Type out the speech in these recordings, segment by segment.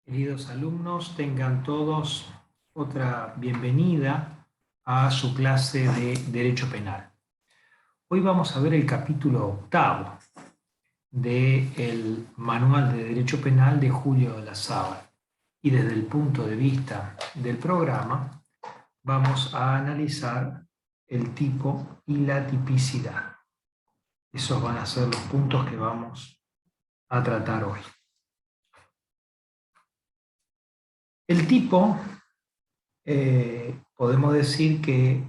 Queridos alumnos, tengan todos otra bienvenida a su clase de Derecho Penal. Hoy vamos a ver el capítulo 8 del Manual de Derecho Penal de Julio Olazábal. Y desde el punto de vista del programa, vamos a analizar el tipo y la tipicidad. Esos van a ser los puntos que vamos a tratar hoy. El tipo, podemos decir que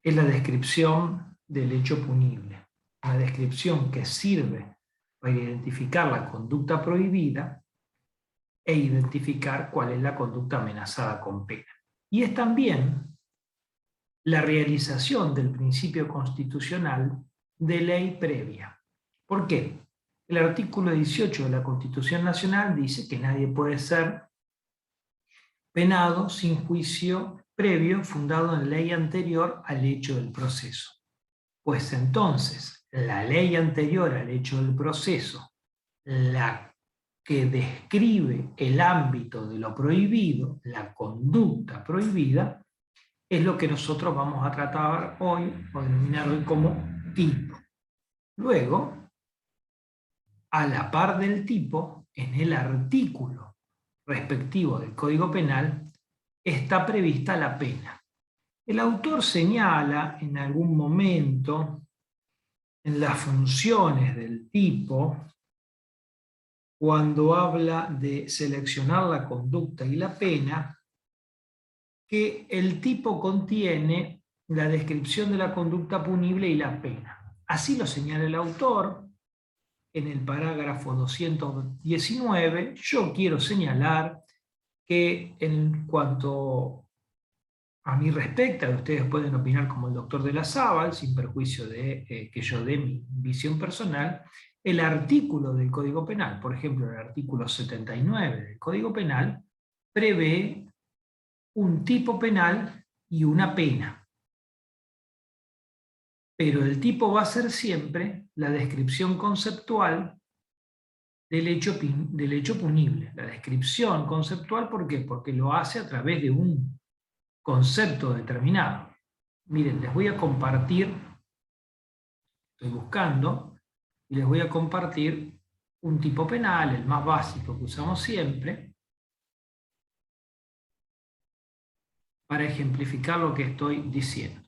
es la descripción del hecho punible, una descripción que sirve para identificar la conducta prohibida e identificar cuál es la conducta amenazada con pena. Y es también la realización del principio constitucional de ley previa. ¿Por qué? El artículo 18 de la Constitución Nacional dice que nadie puede ser penado sin juicio previo fundado en ley anterior al hecho del proceso. Pues entonces, la ley anterior al hecho del proceso, la que describe el ámbito de lo prohibido, la conducta prohibida, es lo que nosotros vamos a tratar hoy, o denominar hoy como tipo. Luego, a la par del tipo, en el artículo respectivo del Código Penal, está prevista la pena. El autor señala en algún momento en las funciones del tipo, cuando habla de seleccionar la conducta y la pena, que el tipo contiene la descripción de la conducta punible y la pena. Así lo señala el autor en el parágrafo 219. Yo quiero señalar que en cuanto a mí respecta, ustedes pueden opinar como el doctor de Olazábal, sin perjuicio de que yo dé mi visión personal, el artículo del Código Penal, por ejemplo, el artículo 79 del Código Penal, prevé un tipo penal y una pena. Pero el tipo va a ser siempre la descripción conceptual del hecho punible. La descripción conceptual, ¿por qué? Porque lo hace a través de un concepto determinado. Miren, les voy a compartir, estoy buscando, y les voy a compartir un tipo penal, el más básico que usamos siempre, para ejemplificar lo que estoy diciendo.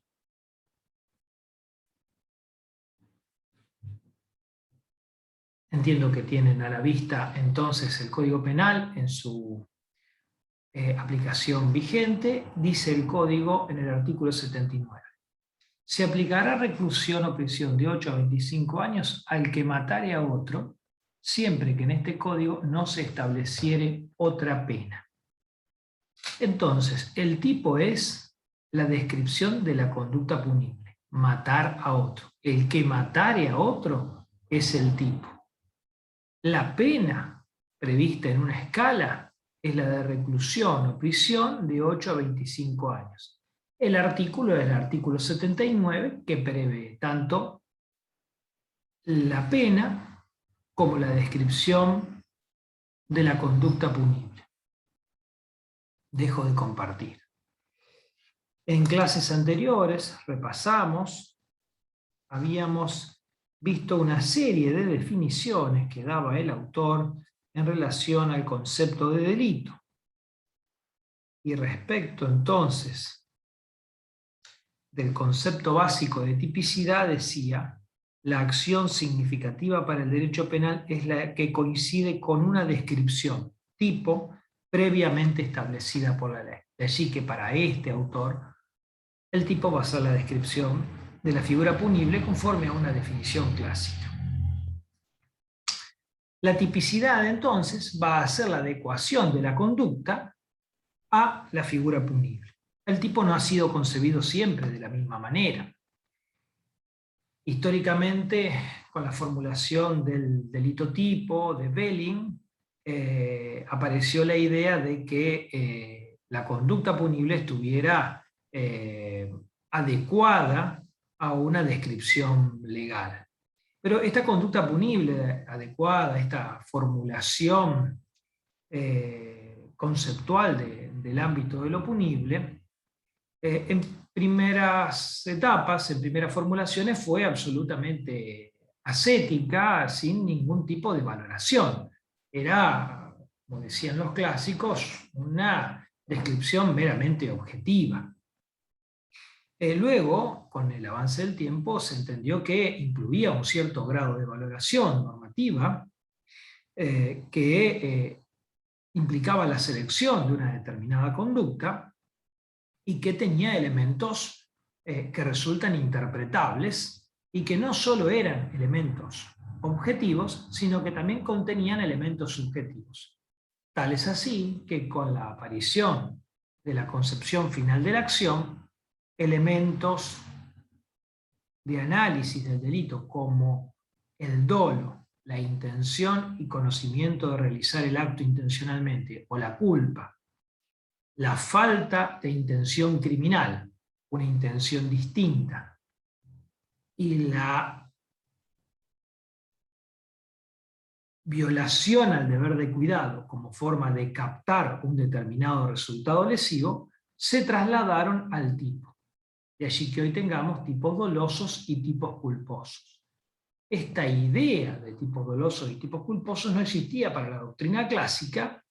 Entiendo que tienen a la vista entonces el Código Penal en su aplicación vigente. Dice el Código en el artículo 79. Se aplicará reclusión o prisión de 8 a 25 años al que matare a otro, siempre que en este código no se estableciere otra pena. Entonces, el tipo es la descripción de la conducta punible, matar a otro. El que matare a otro es el tipo. La pena prevista en una escala es la de reclusión o prisión de 8 a 25 años. El artículo es el artículo 79, que prevé tanto la pena como la descripción de la conducta punible. Dejo de compartir. En clases anteriores repasamos, habíamos visto una serie de definiciones que daba el autor en relación al concepto de delito. Y respecto entonces del concepto básico de tipicidad, decía: la acción significativa para el derecho penal es la que coincide con una descripción, tipo, previamente establecida por la ley. De allí que para este autor, el tipo va a ser la descripción de la figura punible conforme a una definición clásica. La tipicidad, entonces, va a ser la adecuación de la conducta a la figura punible. El tipo no ha sido concebido siempre de la misma manera. Históricamente, con la formulación del delito tipo, de Belling, apareció la idea de que la conducta punible estuviera adecuada a una descripción legal. Pero esta conducta punible adecuada, esta formulación conceptual del ámbito de lo punible, en primeras etapas, en primeras formulaciones, fue absolutamente ascética, sin ningún tipo de valoración. Era, como decían los clásicos, una descripción meramente objetiva. Luego, con el avance del tiempo, se entendió que incluía un cierto grado de valoración normativa que implicaba la selección de una determinada conducta y que tenía elementos que resultan interpretables y que no solo eran elementos objetivos, sino que también contenían elementos subjetivos. Tal es así que con la aparición de la concepción final de la acción, elementos de análisis del delito como el dolo, la intención y conocimiento de realizar el acto intencionalmente, o la culpa, la falta de intención criminal, una intención distinta, y la violación al deber de cuidado como forma de captar un determinado resultado lesivo, se trasladaron al tipo. De allí que hoy tengamos tipos dolosos y tipos culposos. Esta idea de tipos dolosos y tipos culposos no existía para la doctrina clásica,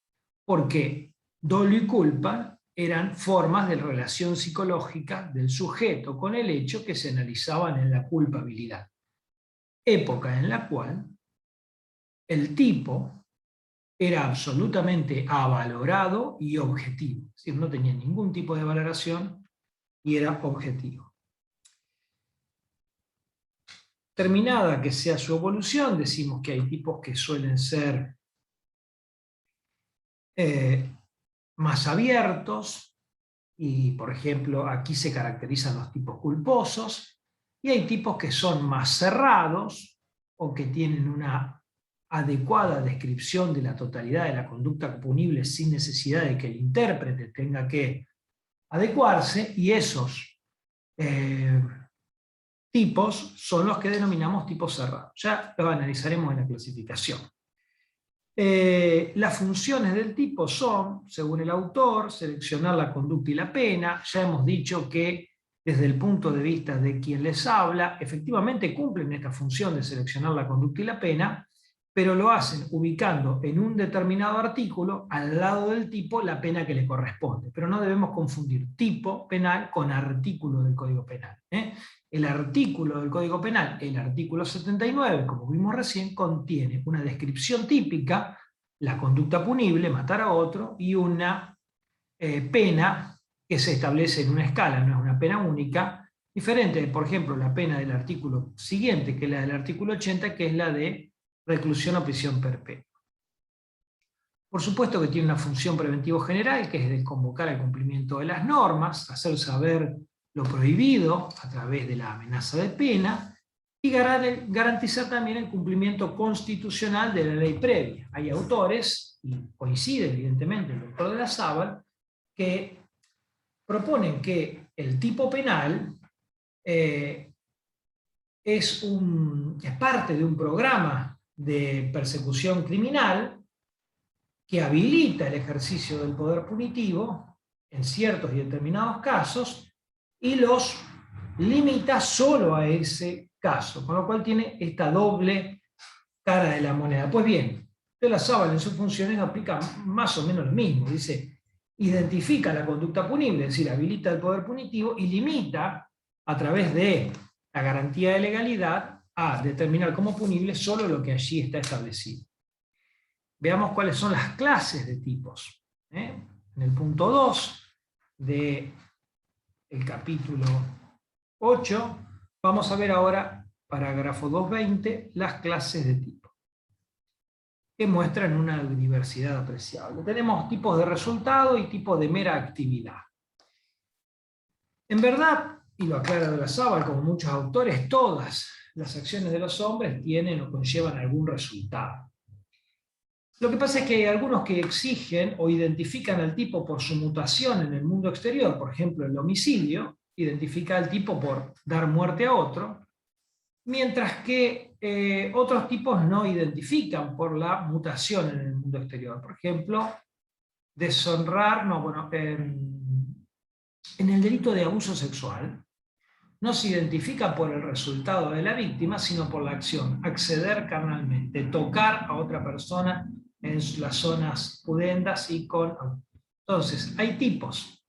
porque dolo y culpa eran formas de relación psicológica del sujeto con el hecho que se analizaban en la culpabilidad. Época en la cual el tipo era absolutamente avalorado y objetivo. Es decir, no tenía ningún tipo de valoración y era objetivo. Terminada que sea su evolución, decimos que hay tipos que suelen ser más abiertos, y por ejemplo aquí se caracterizan los tipos culposos, y hay tipos que son más cerrados o que tienen una adecuada descripción de la totalidad de la conducta punible sin necesidad de que el intérprete tenga que adecuarse, y esos tipos son los que denominamos tipos cerrados. Ya lo analizaremos en la clasificación. Las funciones del tipo son, según el autor, seleccionar la conducta y la pena. Ya hemos dicho que desde el punto de vista de quien les habla, efectivamente cumplen esta función de seleccionar la conducta y la pena, pero lo hacen ubicando en un determinado artículo al lado del tipo la pena que le corresponde. Pero no debemos confundir tipo penal con artículo del Código Penal. El artículo del Código Penal, el artículo 79, como vimos recién, contiene una descripción típica, la conducta punible, matar a otro, y una pena que se establece en una escala, no es una pena única, diferente de, por ejemplo, la pena del artículo siguiente, que es la del artículo 80, que es la de reclusión o prisión perpetua. Por supuesto que tiene una función preventivo general, que es de convocar al cumplimiento de las normas, hacer saber lo prohibido a través de la amenaza de pena, y garantizar también el cumplimiento constitucional de la ley previa. Hay autores, y coincide evidentemente el doctor de la Sábal, que proponen que el tipo penal es parte de un programa de persecución criminal que habilita el ejercicio del poder punitivo en ciertos y determinados casos y los limita solo a ese caso, con lo cual tiene esta doble cara de la moneda. Pues bien, de la Sábal en sus funciones aplica más o menos lo mismo. Dice, identifica la conducta punible, es decir, habilita el poder punitivo y limita a través de la garantía de legalidad a determinar como punible solo lo que allí está establecido. Veamos cuáles son las clases de tipos. En el punto 2 del capítulo 8, vamos a ver ahora, parágrafo 220, las clases de tipo, que muestran una diversidad apreciable. Tenemos tipos de resultado y tipos de mera actividad. En verdad, y lo aclara de la Sábal como muchos autores, todas las acciones de los hombres tienen o conllevan algún resultado. Lo que pasa es que hay algunos que exigen o identifican al tipo por su mutación en el mundo exterior, por ejemplo el homicidio, identifica al tipo por dar muerte a otro, mientras que otros tipos no identifican por la mutación en el mundo exterior. Por ejemplo, deshonrar, no, bueno, en el delito de abuso sexual, no se identifica por el resultado de la víctima, sino por la acción, acceder carnalmente, tocar a otra persona en las zonas pudendas y con... Entonces, hay tipos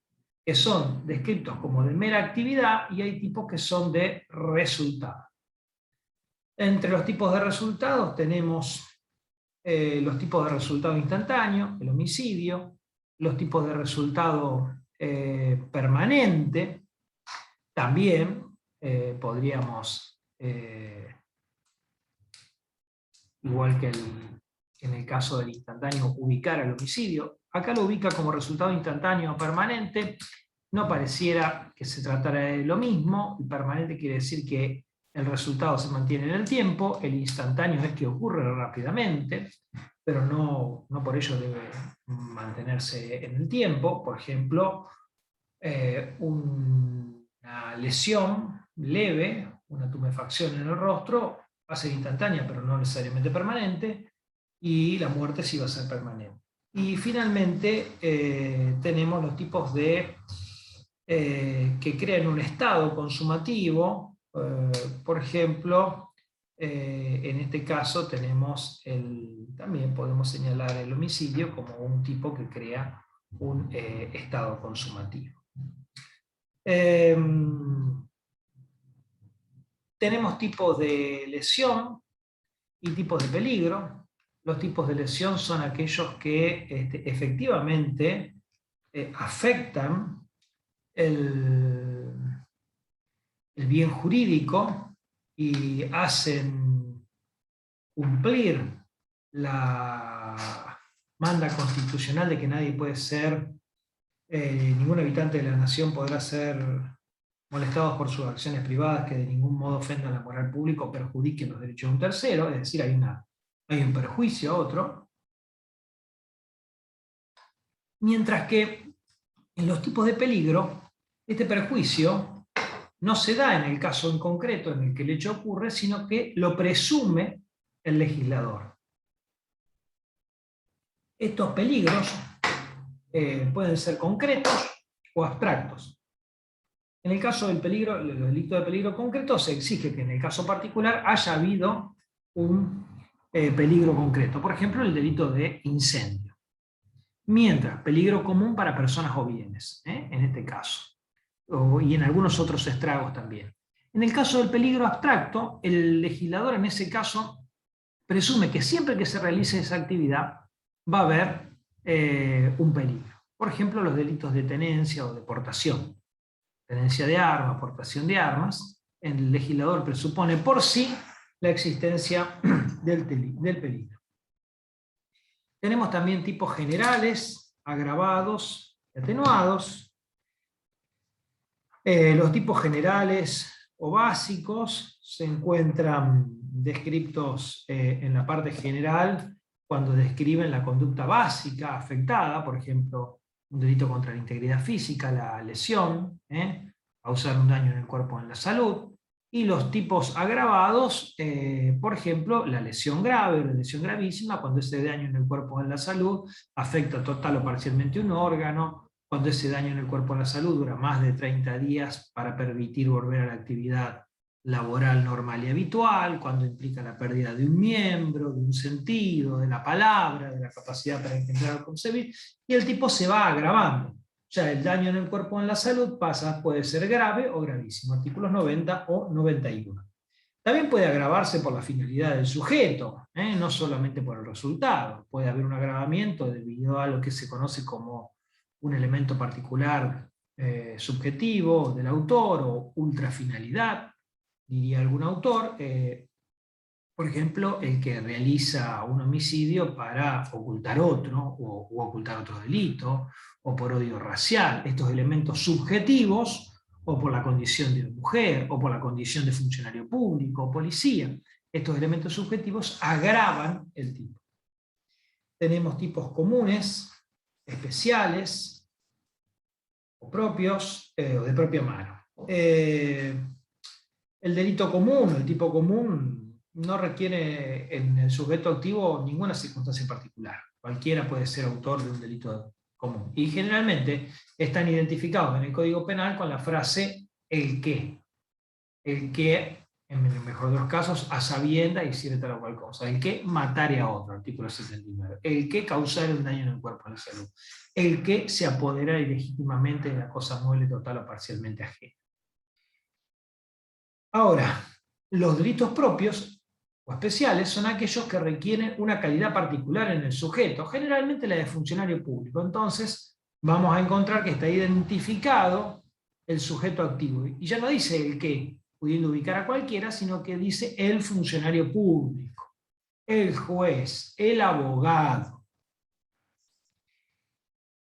que son descritos como de mera actividad y hay tipos que son de resultado. Entre los tipos de resultados tenemos los tipos de resultado instantáneo, el homicidio, los tipos de resultado permanente, también podríamos, igual que en el caso del instantáneo, ubicar al homicidio. Acá lo ubica como resultado instantáneo o permanente. No pareciera que se tratara de lo mismo. El permanente quiere decir que el resultado se mantiene en el tiempo. El instantáneo es que ocurre rápidamente, pero no por ello debe mantenerse en el tiempo. Por ejemplo, una lesión leve, una tumefacción en el rostro, va a ser instantánea, pero no necesariamente permanente, y la muerte sí va a ser permanente. Y finalmente tenemos los tipos de que crean un estado consumativo. Por ejemplo, en este caso tenemos también podemos señalar el homicidio como un tipo que crea un estado consumativo. Tenemos tipos de lesión y tipos de peligro. Los tipos de lesión son aquellos que efectivamente afectan el bien jurídico y hacen cumplir la manda constitucional de que nadie puede ser, ningún habitante de la nación podrá ser molestados por sus acciones privadas que de ningún modo ofendan la moral pública o perjudiquen los derechos de un tercero, es decir, hay un perjuicio a otro. Mientras que en los tipos de peligro, este perjuicio no se da en el caso en concreto en el que el hecho ocurre, sino que lo presume el legislador. Estos peligros pueden ser concretos o abstractos. En el caso del peligro, los delitos de peligro concreto, se exige que en el caso particular haya habido un peligro concreto. Por ejemplo, el delito de incendio. Mientras, peligro común para personas o bienes, en este caso. Y en algunos otros estragos también. En el caso del peligro abstracto, el legislador en ese caso presume que siempre que se realice esa actividad va a haber un peligro. Por ejemplo, los delitos de tenencia o deportación. Tenencia de armas, portación de armas, el legislador presupone por sí la existencia del peligro. Tenemos también tipos generales, agravados y atenuados. Los tipos generales o básicos se encuentran descritos en la parte general cuando describen la conducta básica afectada, por ejemplo, un delito contra la integridad física, la lesión, causar un daño en el cuerpo o en la salud, y los tipos agravados, por ejemplo, la lesión grave o la lesión gravísima, cuando ese daño en el cuerpo o en la salud afecta total o parcialmente un órgano, cuando ese daño en el cuerpo o en la salud dura más de 30 días para permitir volver a la actividad laboral normal y habitual, cuando implica la pérdida de un miembro, de un sentido, de la palabra, de la capacidad para engendrar o concebir, y el tipo se va agravando. O sea, el daño en el cuerpo o en la salud puede ser grave o gravísimo, artículos 90 o 91. También puede agravarse por la finalidad del sujeto, no solamente por el resultado. Puede haber un agravamiento debido a lo que se conoce como un elemento particular subjetivo del autor o ultrafinalidad, diría algún autor, por ejemplo, el que realiza un homicidio para ocultar otro, o ocultar otro delito, o por odio racial. Estos elementos subjetivos, o por la condición de mujer, o por la condición de funcionario público, o policía. Estos elementos subjetivos agravan el tipo. Tenemos tipos comunes, especiales, o propios, o de propia mano. El delito común, el tipo común, no requiere en el sujeto activo ninguna circunstancia particular. Cualquiera puede ser autor de un delito común. Y generalmente están identificados en el Código Penal con la frase el que. El que, en el mejor de los casos, a sabienda hiciere tal o cual cosa. El que matare a otro, artículo 79. El que causare un daño en el cuerpo o en la salud. El que se apoderara ilegítimamente de la cosa mueble total o parcialmente ajena. Ahora, los delitos propios o especiales son aquellos que requieren una calidad particular en el sujeto, generalmente la de funcionario público. Entonces, vamos a encontrar que está identificado el sujeto activo. Y ya no dice el que, pudiendo ubicar a cualquiera, sino que dice el funcionario público, el juez, el abogado.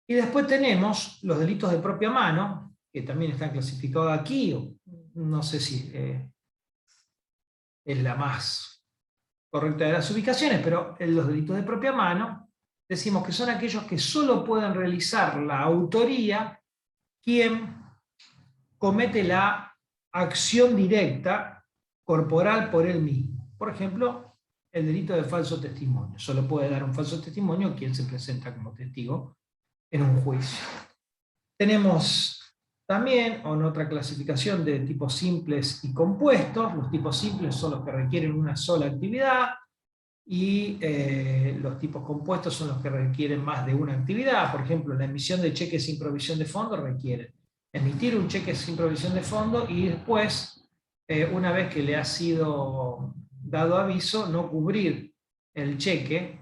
Y después tenemos los delitos de propia mano, que también están clasificados aquí, o no sé si es la más correcta de las ubicaciones, pero en los delitos de propia mano decimos que son aquellos que solo pueden realizar la autoría quien comete la acción directa corporal por él mismo. Por ejemplo, el delito de falso testimonio. Solo puede dar un falso testimonio quien se presenta como testigo en un juicio. Tenemos también otra clasificación de tipos simples y compuestos. Los tipos simples son los que requieren una sola actividad y los tipos compuestos son los que requieren más de una actividad. Por ejemplo, la emisión de cheques sin provisión de fondo requiere emitir un cheque sin provisión de fondo y después, una vez que le ha sido dado aviso, no cubrir el cheque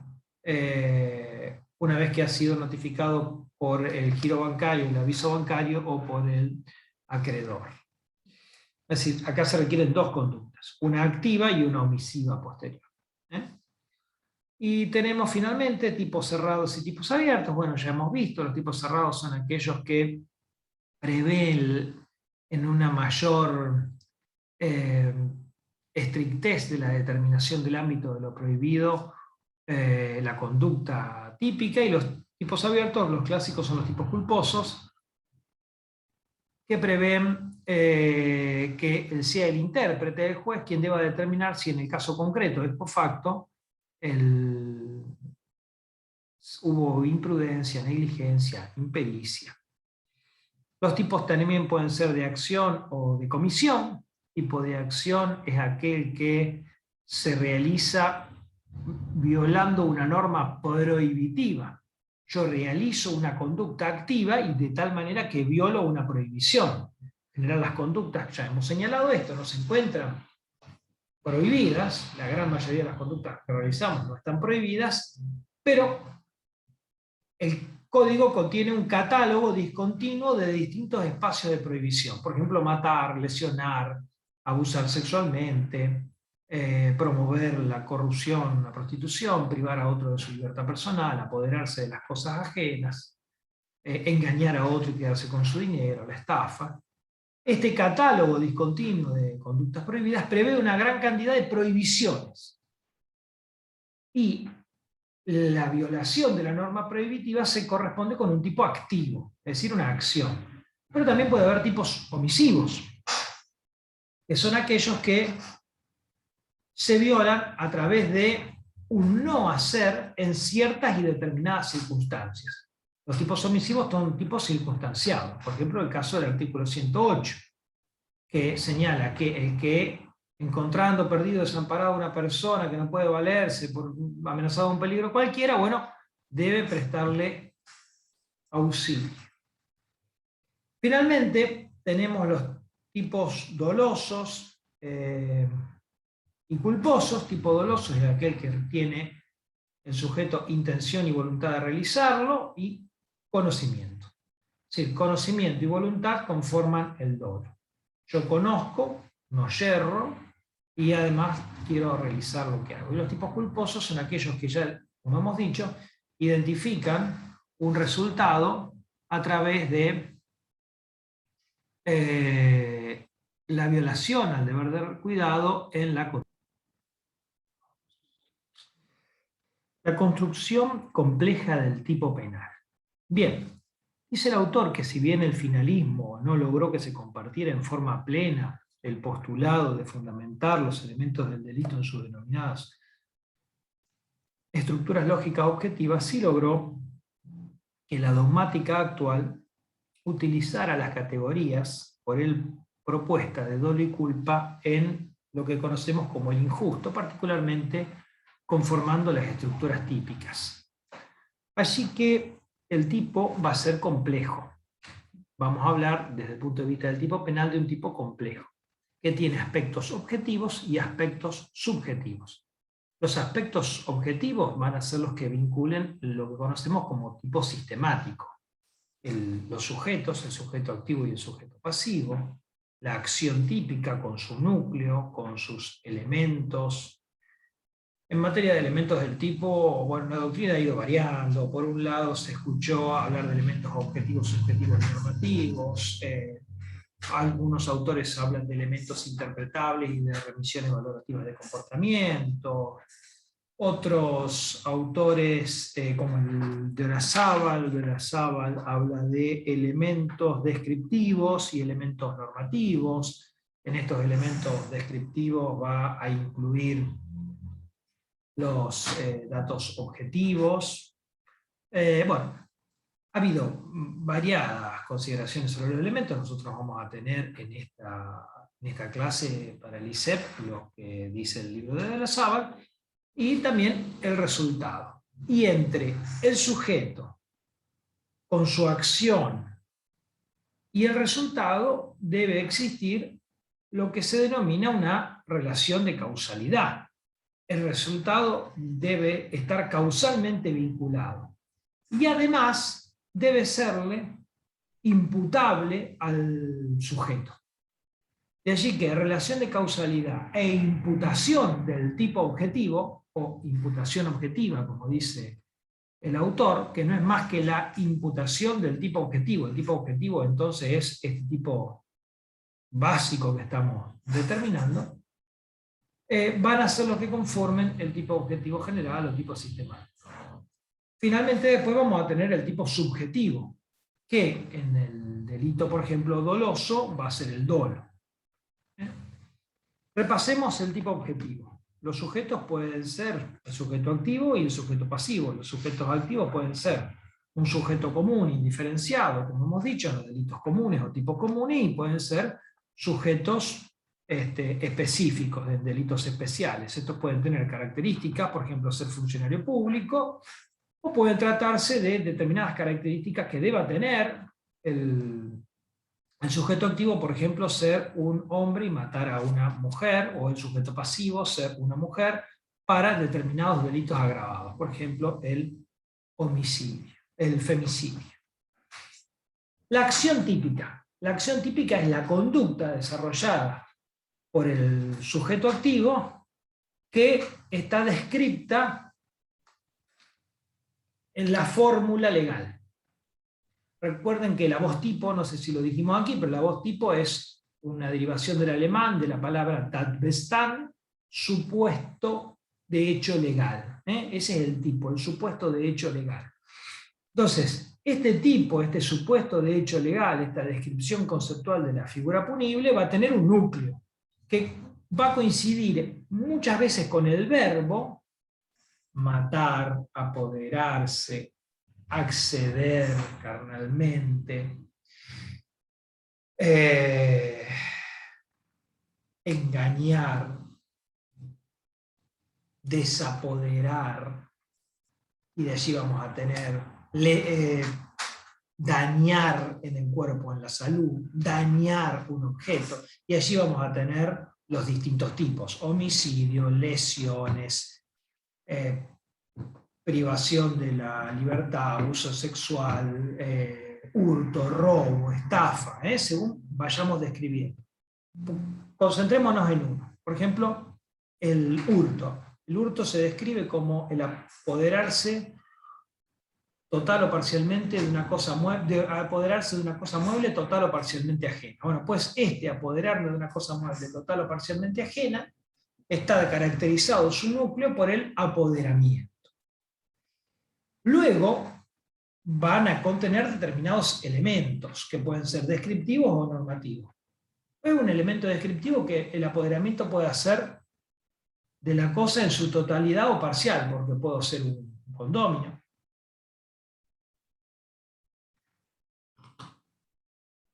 una vez que ha sido notificado por el giro bancario, el aviso bancario o por el acreedor. Es decir, acá se requieren dos conductas, una activa y una omisiva posterior. Y tenemos finalmente tipos cerrados y tipos abiertos. Bueno, ya hemos visto, los tipos cerrados son aquellos que prevén en una mayor estrictez de la determinación del ámbito de lo prohibido la conducta típica, y los tipos abiertos, los clásicos, son los tipos culposos, que prevén que sea el intérprete del juez quien deba determinar si en el caso concreto, ex post facto, hubo imprudencia, negligencia, impericia. Los tipos también pueden ser de acción o de comisión. Tipo de acción es aquel que se realiza violando una norma prohibitiva. Yo realizo una conducta activa y de tal manera que violo una prohibición. En general las conductas, ya hemos señalado esto, no se encuentran prohibidas, la gran mayoría de las conductas que realizamos no están prohibidas, pero el código contiene un catálogo discontinuo de distintos espacios de prohibición. Por ejemplo, matar, lesionar, abusar sexualmente, promover la corrupción, la prostitución, privar a otro de su libertad personal, apoderarse de las cosas ajenas, engañar a otro y quedarse con su dinero, la estafa. Este catálogo discontinuo de conductas prohibidas prevé una gran cantidad de prohibiciones. Y la violación de la norma prohibitiva se corresponde con un tipo activo, es decir, una acción. Pero también puede haber tipos omisivos, que son aquellos que se violan a través de un no hacer en ciertas y determinadas circunstancias. Los tipos omisivos son tipos circunstanciados. Por ejemplo, el caso del artículo 108, que señala que el que, encontrando perdido o desamparado a una persona que no puede valerse por amenazado de un peligro cualquiera, bueno, debe prestarle auxilio. Finalmente, tenemos los tipos dolosos y culposos. Tipo doloso es aquel que tiene el sujeto intención y voluntad de realizarlo, y conocimiento. Es decir, conocimiento y voluntad conforman el dolo. Yo conozco, no yerro, y además quiero realizar lo que hago. Y los tipos culposos son aquellos que ya, como hemos dicho, identifican un resultado a través de la violación al deber de cuidado en la conducta. La construcción compleja del tipo penal. Bien, dice el autor que si bien el finalismo no logró que se compartiera en forma plena el postulado de fundamentar los elementos del delito en sus denominadas estructuras lógicas objetivas, sí logró que la dogmática actual utilizara las categorías por él propuesta de dolo y culpa en lo que conocemos como el injusto, particularmente conformando las estructuras típicas. Así que el tipo va a ser complejo. Vamos a hablar desde el punto de vista del tipo penal de un tipo complejo, que tiene aspectos objetivos y aspectos subjetivos. Los aspectos objetivos van a ser los que vinculen lo que conocemos como tipo sistemático. Los sujetos, el sujeto activo y el sujeto pasivo, la acción típica con su núcleo, con sus elementos. En materia de elementos del tipo, bueno, la doctrina ha ido variando. Por un lado se escuchó hablar de elementos objetivos, subjetivos y normativos. Algunos autores hablan de elementos interpretables y de remisiones valorativas de comportamiento. Otros autores, como el de Olazábal habla de elementos descriptivos y elementos normativos. En estos elementos descriptivos va a incluir los datos objetivos. Bueno, ha habido variadas consideraciones sobre los elementos. Nosotros vamos a tener en esta clase para el ISEP lo que dice el libro de Olazábal, y también el resultado. Y entre el sujeto con su acción y el resultado debe existir lo que se denomina una relación de causalidad. El resultado debe estar causalmente vinculado y además debe serle imputable al sujeto. De allí que relación de causalidad e imputación del tipo objetivo, o imputación objetiva, como dice el autor, que no es más que la imputación del tipo objetivo. El tipo objetivo entonces es este tipo básico que estamos determinando, van a ser los que conformen el tipo objetivo general o tipo sistemático. Finalmente después vamos a tener el tipo subjetivo, que en el delito, por ejemplo, doloso, va a ser el dolo. Repasemos el tipo objetivo. Los sujetos pueden ser el sujeto activo y el sujeto pasivo. Los sujetos activos pueden ser un sujeto común indiferenciado, como hemos dicho, en los delitos comunes o tipos comunes, y pueden ser sujetos específicos, de delitos especiales. Estos pueden tener características, por ejemplo, ser funcionario público, o puede tratarse de determinadas características que deba tener el sujeto activo, por ejemplo, ser un hombre y matar a una mujer, o el sujeto pasivo ser una mujer para determinados delitos agravados, por ejemplo, el homicidio, el femicidio. La acción típica. La acción típica es la conducta desarrollada por el sujeto activo que está descrita en la fórmula legal. Recuerden que la voz tipo, no sé si lo dijimos aquí, pero la voz tipo es una derivación del alemán de la palabra Tatbestand, supuesto de hecho legal. Ese es el tipo, el supuesto de hecho legal. Entonces, este tipo, este supuesto de hecho legal, esta descripción conceptual de la figura punible, va a tener un núcleo que va a coincidir muchas veces con el verbo matar, apoderarse, acceder carnalmente, engañar, desapoderar, y de allí vamos a tener dañar en el cuerpo, en la salud, dañar un objeto, y allí vamos a tener los distintos tipos: homicidio, lesiones, privación de la libertad, abuso sexual, hurto, robo, estafa, según vayamos describiendo. Concentrémonos en uno. Por ejemplo, el hurto. El hurto se describe como el apoderarse total o parcialmente de una cosa mueble, apoderarse de una cosa mueble total o parcialmente ajena. Bueno, pues apoderarme de una cosa mueble total o parcialmente ajena está caracterizado su núcleo por el apoderamiento. Luego van a contener determinados elementos que pueden ser descriptivos o normativos. Es un elemento descriptivo que el apoderamiento puede hacer de la cosa en su totalidad o parcial, porque puedo ser un condominio.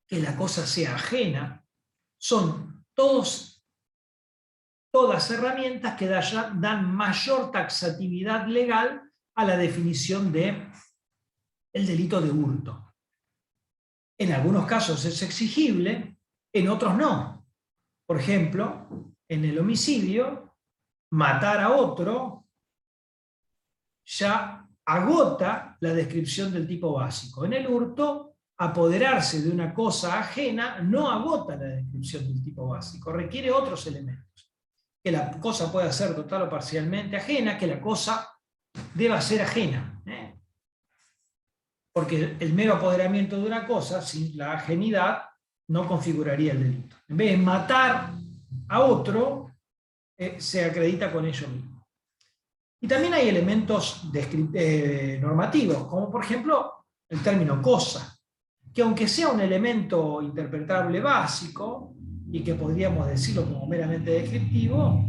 Que la cosa sea ajena, son todas herramientas que dan mayor taxatividad legal a la definición del delito de hurto. En algunos casos es exigible, en otros no. Por ejemplo, en el homicidio, matar a otro ya agota la descripción del tipo básico. En el hurto, apoderarse de una cosa ajena no agota la descripción del tipo básico, requiere otros elementos. Que la cosa pueda ser total o parcialmente ajena, que la cosa deba ser ajena. Porque el mero apoderamiento de una cosa, sin la ajenidad, no configuraría el delito. En vez de matar a otro, se acredita con ello mismo. Y también hay elementos normativos, como por ejemplo el término cosa, que aunque sea un elemento interpretable básico, y que podríamos decirlo como meramente descriptivo,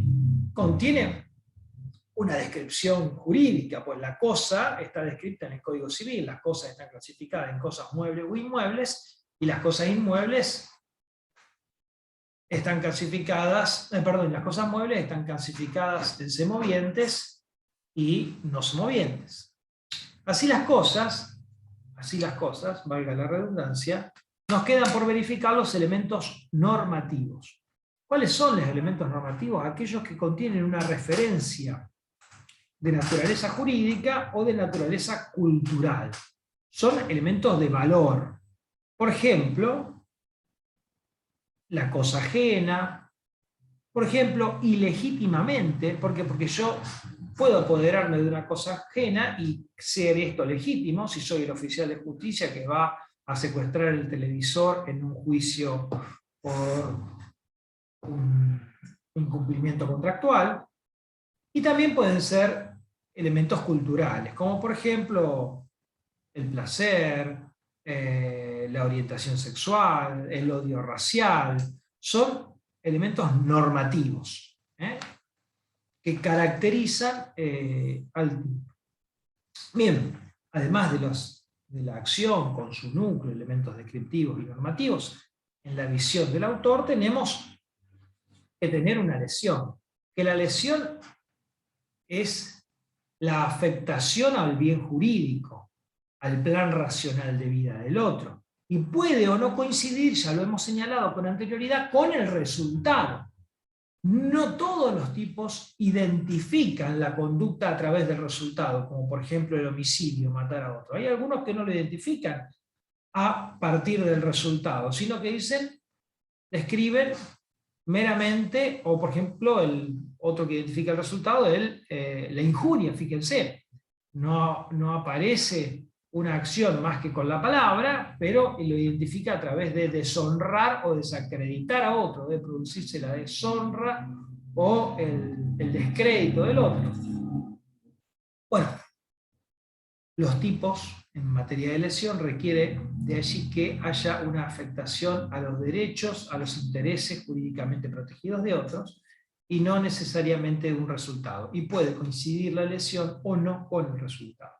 contiene una descripción jurídica, pues la cosa está descrita en el Código Civil, las cosas están clasificadas en cosas muebles o inmuebles, y las cosas inmuebles están clasificadas, las cosas muebles están clasificadas en semovientes y no semovientes. Así las cosas, valga la redundancia, nos quedan por verificar los elementos normativos. ¿Cuáles son los elementos normativos? Aquellos que contienen una referencia de naturaleza jurídica o de naturaleza cultural. Son elementos de valor. Por ejemplo, la cosa ajena. Por ejemplo, ilegítimamente, porque yo puedo apoderarme de una cosa ajena y ser esto legítimo si soy el oficial de justicia que va a secuestrar el televisor en un juicio por un incumplimiento contractual. Y también pueden ser elementos culturales, como por ejemplo el placer, la orientación sexual, el odio racial. Son elementos normativos que caracterizan al tipo. Bien, además de la acción con su núcleo, elementos descriptivos y normativos, en la visión del autor tenemos que tener una lesión, que la lesión es la afectación al bien jurídico, al plan racional de vida del otro. Y puede o no coincidir, ya lo hemos señalado con anterioridad, con el resultado. No todos los tipos identifican la conducta a través del resultado, como por ejemplo el homicidio, matar a otro. Hay algunos que no lo identifican a partir del resultado, sino que describen meramente, o por ejemplo, el otro que identifica el resultado es la injuria, fíjense. No aparece una acción más que con la palabra, pero lo identifica a través de deshonrar o desacreditar a otro, de producirse la deshonra o el descrédito del otro. Bueno, los tipos en materia de lesión requiere de allí que haya una afectación a los derechos, a los intereses jurídicamente protegidos de otros, y no necesariamente un resultado. Y puede coincidir la lesión o no con el resultado.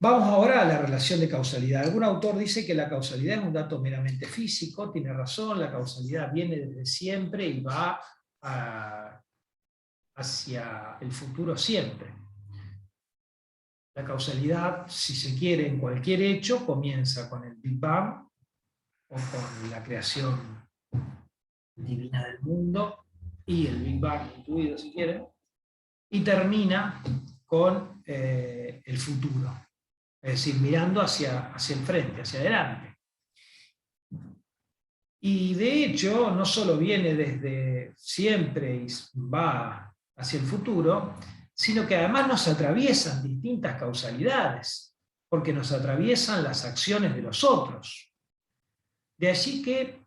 Vamos ahora a la relación de causalidad. Algún autor dice que la causalidad es un dato meramente físico, tiene razón, la causalidad viene desde siempre y va hacia el futuro siempre. La causalidad, si se quiere, en cualquier hecho, comienza con el Big Bang o con la creación divina del mundo y el Big Bang incluido, si quieren, y termina con el futuro. Es decir, mirando hacia el frente, hacia adelante. Y de hecho, no solo viene desde siempre y va hacia el futuro, sino que además nos atraviesan distintas causalidades, porque nos atraviesan las acciones de los otros. De allí que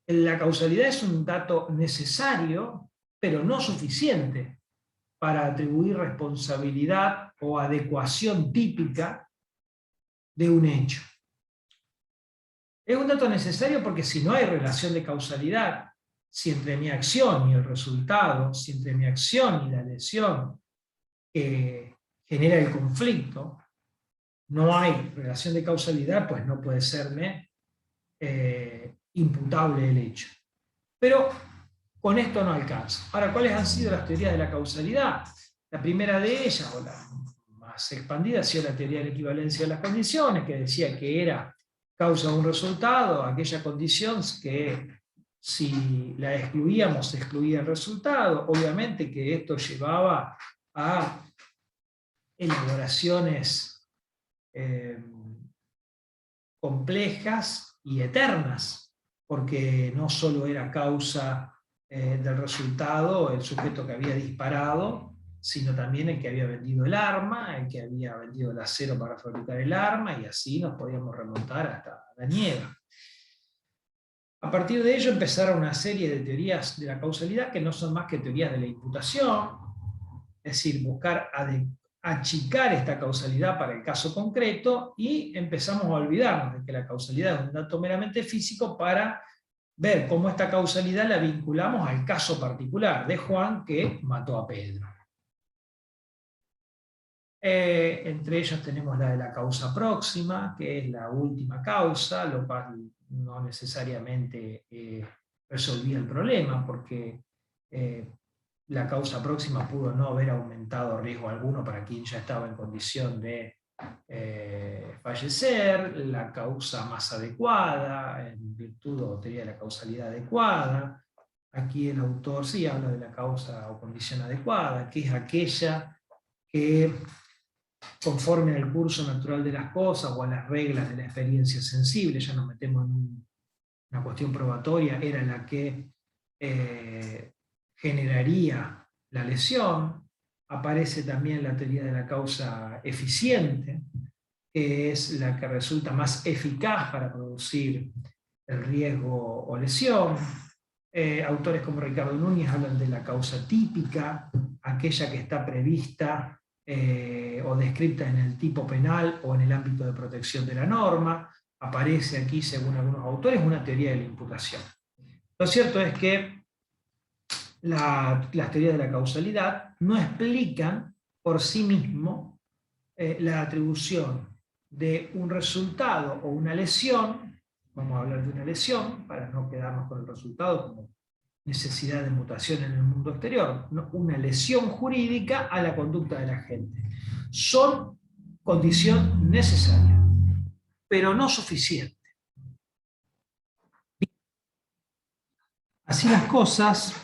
la causalidad es un dato necesario, pero no suficiente para atribuir responsabilidad o adecuación típica de un hecho. Es un dato necesario porque si no hay relación de causalidad, si entre mi acción y el resultado, si entre mi acción y la lesión genera el conflicto, no hay relación de causalidad, pues no puede serme imputable el hecho. Pero con esto no alcanza. Ahora, ¿cuáles han sido las teorías de la causalidad? La primera de ellas, o la más expandida, ha sido la teoría de la equivalencia de las condiciones, que decía que era causa de un resultado, aquella condición que si la excluíamos, se excluía el resultado. Obviamente que esto llevaba a elaboraciones complejas y eternas, porque no solo era causa del resultado el sujeto que había disparado, sino también el que había vendido el arma, el que había vendido el acero para fabricar el arma, y así nos podíamos remontar hasta la nieve. A partir de ello empezaron una serie de teorías de la causalidad que no son más que teorías de la imputación, es decir, buscar achicar esta causalidad para el caso concreto, y empezamos a olvidarnos de que la causalidad es un dato meramente físico para ver cómo esta causalidad la vinculamos al caso particular de Juan que mató a Pedro. Entre ellos tenemos la de la causa próxima, que es la última causa, lo cual no necesariamente resolvía el problema, porque la causa próxima pudo no haber aumentado riesgo alguno para quien ya estaba en condición de fallecer. La causa más adecuada, en virtud o teoría de la causalidad adecuada. Aquí el autor sí habla de la causa o condición adecuada, que es aquella que, conforme al curso natural de las cosas o a las reglas de la experiencia sensible, ya nos metemos en una cuestión probatoria, era la que generaría la lesión. Aparece también la teoría de la causa eficiente, que es la que resulta más eficaz para producir el riesgo o lesión. Autores como Ricardo Núñez hablan de la causa típica, aquella que está prevista o descrita en el tipo penal o en el ámbito de protección de la norma. Aparece aquí, según algunos autores, una teoría de la imputación. Lo cierto es que las teorías de la causalidad no explican por sí mismo la atribución de un resultado o una lesión. Vamos a hablar de una lesión para no quedarnos con el resultado como necesidad de mutación en el mundo exterior, ¿no? Una lesión jurídica a la conducta de la gente. Son condición necesaria, pero no suficiente. Así las cosas,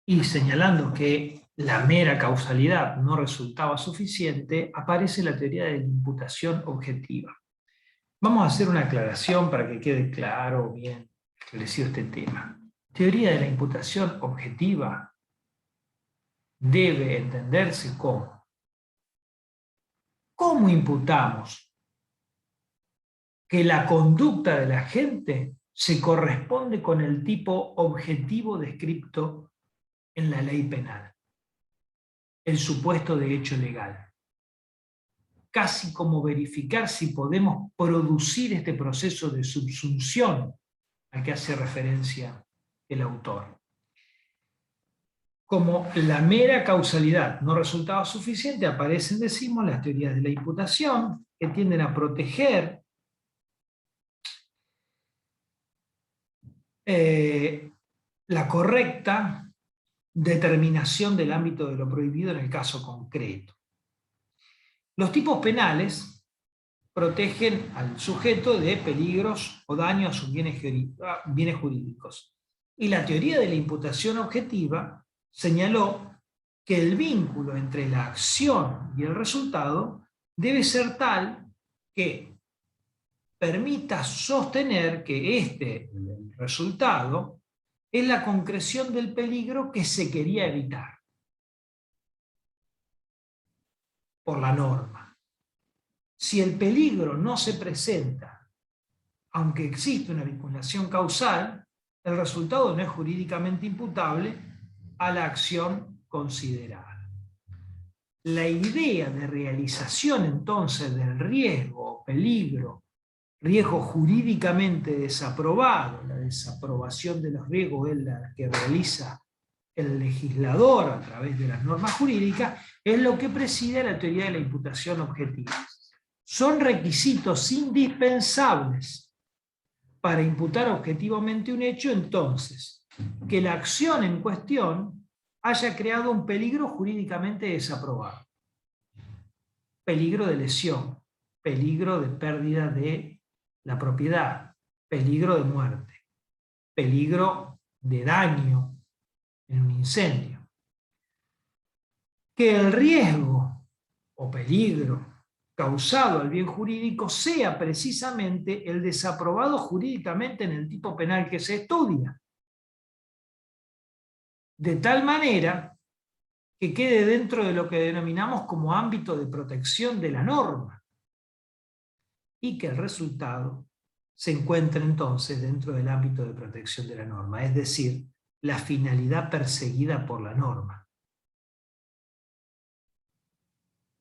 y señalando que la mera causalidad no resultaba suficiente, aparece la teoría de la imputación objetiva. Vamos a hacer una aclaración para que quede claro, bien esclarecido este tema. Teoría de la imputación objetiva debe entenderse como: ¿cómo imputamos que la conducta de la gente se corresponde con el tipo objetivo descrito en la ley penal, el supuesto de hecho legal? Casi como verificar si podemos producir este proceso de subsunción al que hace referencia el autor. Como la mera causalidad no resultaba suficiente, aparecen, decimos, las teorías de la imputación, que tienden a proteger la correcta determinación del ámbito de lo prohibido en el caso concreto. Los tipos penales protegen al sujeto de peligros o daños a sus bienes jurídicos. Y la teoría de la imputación objetiva señaló que el vínculo entre la acción y el resultado debe ser tal que permita sostener que el resultado es la concreción del peligro que se quería evitar por la norma. Si el peligro no se presenta, aunque existe una vinculación causal, el resultado no es jurídicamente imputable a la acción considerada. La idea de realización entonces del riesgo o peligro riesgo jurídicamente desaprobado, la desaprobación de los riesgos es la que realiza el legislador a través de las normas jurídicas, es lo que preside la teoría de la imputación objetiva. Son requisitos indispensables para imputar objetivamente un hecho, entonces, que la acción en cuestión haya creado un peligro jurídicamente desaprobado. Peligro de lesión, peligro de pérdida de la propiedad, peligro de muerte, peligro de daño en un incendio. Que el riesgo o peligro causado al bien jurídico sea precisamente el desaprobado jurídicamente en el tipo penal que se estudia. De tal manera que quede dentro de lo que denominamos como ámbito de protección de la norma y que el resultado se encuentre entonces dentro del ámbito de protección de la norma, es decir, la finalidad perseguida por la norma.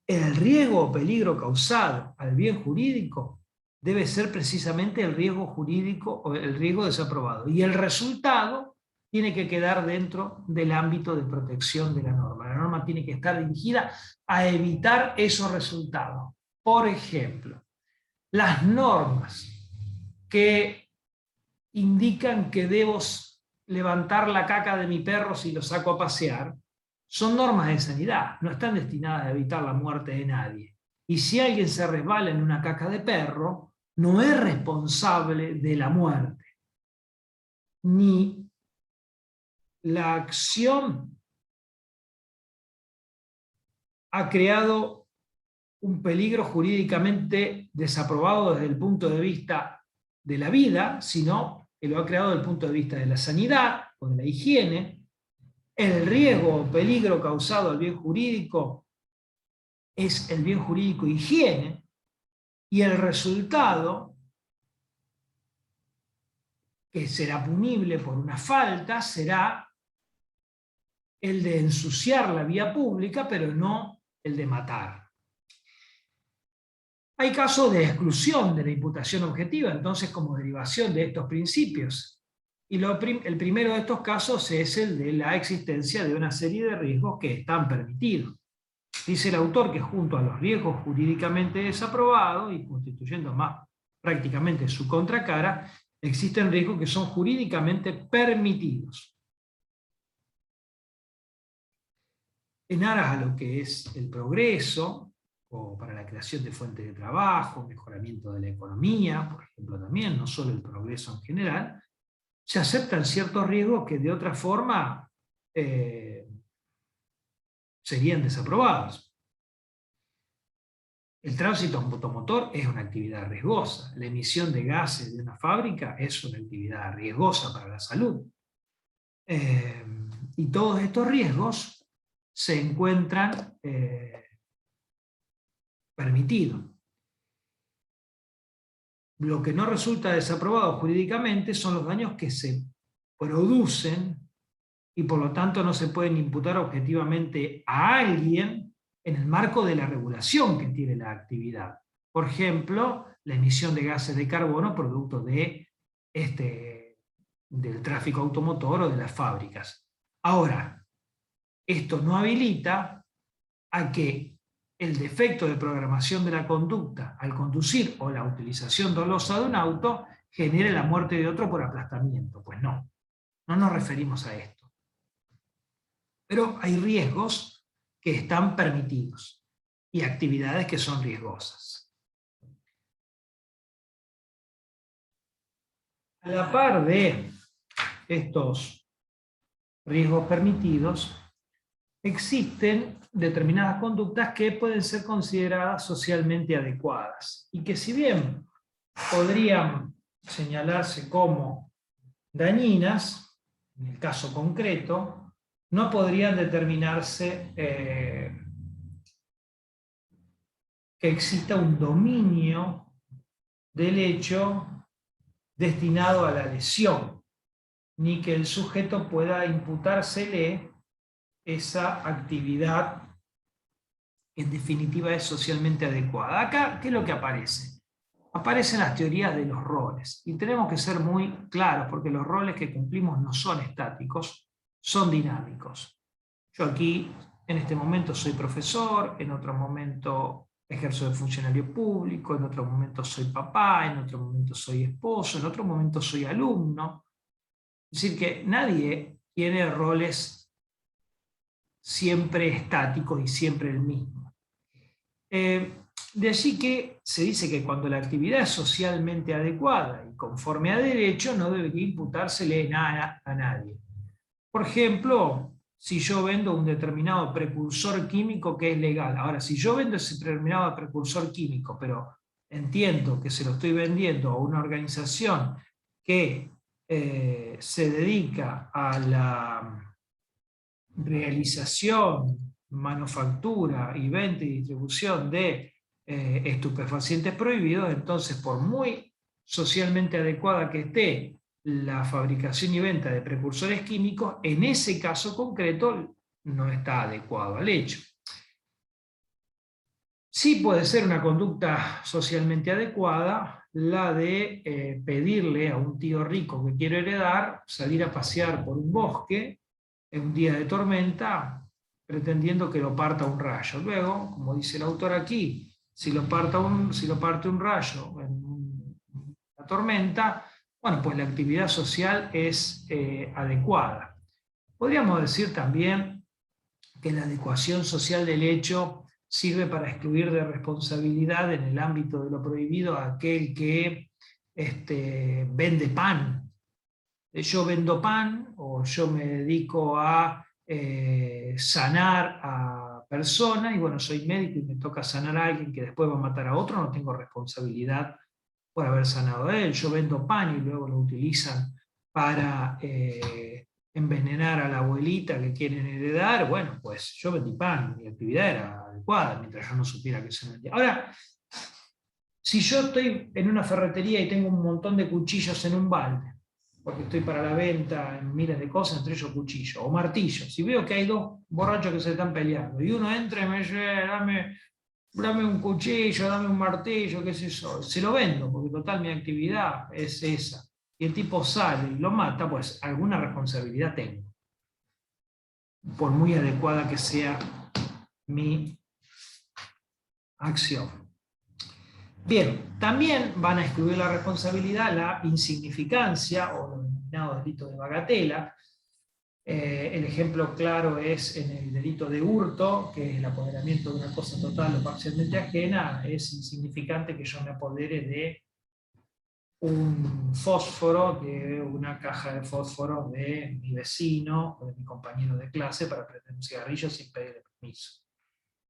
El riesgo o peligro causado al bien jurídico debe ser precisamente el riesgo jurídico o el riesgo desaprobado. Y el resultado tiene que quedar dentro del ámbito de protección de la norma. La norma tiene que estar dirigida a evitar esos resultados. Por ejemplo, las normas que indican que debo levantar la caca de mi perro si lo saco a pasear, son normas de sanidad, no están destinadas a evitar la muerte de nadie. Y si alguien se resbala en una caca de perro, no es responsable de la muerte. Ni la acción ha creado un peligro jurídicamente desaprobado desde el punto de vista de la vida, sino que lo ha creado desde el punto de vista de la sanidad o de la higiene. El riesgo o peligro causado al bien jurídico es el bien jurídico higiene, y el resultado, que será punible por una falta, será el de ensuciar la vía pública, pero no el de matar. Hay casos de exclusión de la imputación objetiva, entonces, como derivación de estos principios. Y el primero de estos casos es el de la existencia de una serie de riesgos que están permitidos. Dice el autor que junto a los riesgos jurídicamente desaprobados y constituyendo más prácticamente su contracara, existen riesgos que son jurídicamente permitidos. En aras a lo que es el progreso, o para la creación de fuentes de trabajo, mejoramiento de la economía, por ejemplo también, no solo el progreso en general, se aceptan ciertos riesgos que de otra forma serían desaprobados. El tránsito automotor es una actividad riesgosa. La emisión de gases de una fábrica es una actividad riesgosa para la salud. Y todos estos riesgos se encuentran permitidos. Lo que no resulta desaprobado jurídicamente son los daños que se producen y por lo tanto no se pueden imputar objetivamente a alguien en el marco de la regulación que tiene la actividad. Por ejemplo, la emisión de gases de carbono producto del tráfico automotor o de las fábricas. Ahora, esto no habilita a que el defecto de programación de la conducta al conducir o la utilización dolosa de un auto genere la muerte de otro por aplastamiento. Pues no, no nos referimos a esto. Pero hay riesgos que están permitidos y actividades que son riesgosas. A la par de estos riesgos permitidos, existen determinadas conductas que pueden ser consideradas socialmente adecuadas y que si bien podrían señalarse como dañinas, en el caso concreto, no podrían determinarse que exista un dominio del hecho destinado a la lesión, ni que el sujeto pueda imputársele esa actividad que en definitiva es socialmente adecuada. Acá, ¿qué es lo que aparece? aparecen las teorías de los roles. Y tenemos que ser muy claros, porque los roles que cumplimos no son estáticos, son dinámicos. Yo aquí, en este momento, soy profesor, en otro momento ejerzo de funcionario público, en otro momento soy papá, en otro momento soy esposo, en otro momento soy alumno. Es decir, que nadie tiene roles siempre estáticos y siempre el mismo. De allí que se dice que cuando la actividad es socialmente adecuada y conforme a derecho, no debería imputársele nada a nadie. Por ejemplo, si yo vendo un determinado precursor químico que es legal. Ahora, si yo vendo ese determinado precursor químico, pero entiendo que se lo estoy vendiendo a una organización que se dedica a la realización, manufactura y venta y distribución de estupefacientes prohibidos, entonces por muy socialmente adecuada que esté la fabricación y venta de precursores químicos, en ese caso concreto no está adecuado al hecho. Sí puede ser una conducta socialmente adecuada la de pedirle a un tío rico que quiere heredar salir a pasear por un bosque en un día de tormenta pretendiendo que lo parta un rayo. Luego, como dice el autor aquí, si lo parte un rayo en una tormenta, bueno, pues la actividad social es adecuada. Podríamos decir también que la adecuación social del hecho sirve para excluir de responsabilidad en el ámbito de lo prohibido a aquel que vende pan. Yo vendo pan o yo me dedico a sanar a personas y bueno, soy médico y me toca sanar a alguien que después va a matar a otro, no tengo responsabilidad por haber sanado a él. Yo vendo pan y luego lo utilizan para envenenar a la abuelita que quieren heredar. Bueno, pues yo vendí pan, mi actividad era adecuada mientras yo no supiera que se vendía. Ahora, si yo estoy en una ferretería y tengo un montón de cuchillos en un balde, porque estoy para la venta en miles de cosas, entre ellos cuchillos o martillos, si veo que hay dos borrachos que se están peleando y uno entra y me dice, dame un cuchillo, dame un martillo, qué sé yo, se lo vendo, porque total mi actividad es esa, y el tipo sale y lo mata, pues alguna responsabilidad tengo, por muy adecuada que sea mi acción. Bien, también van a excluir la responsabilidad, la insignificancia o los denominados delitos de bagatela. El ejemplo claro es en el delito de hurto, que es el apoderamiento de una cosa total o parcialmente ajena. Es insignificante que yo me apodere de un fósforo, de una caja de fósforo de mi vecino o de mi compañero de clase para prender un cigarrillo sin pedirle permiso.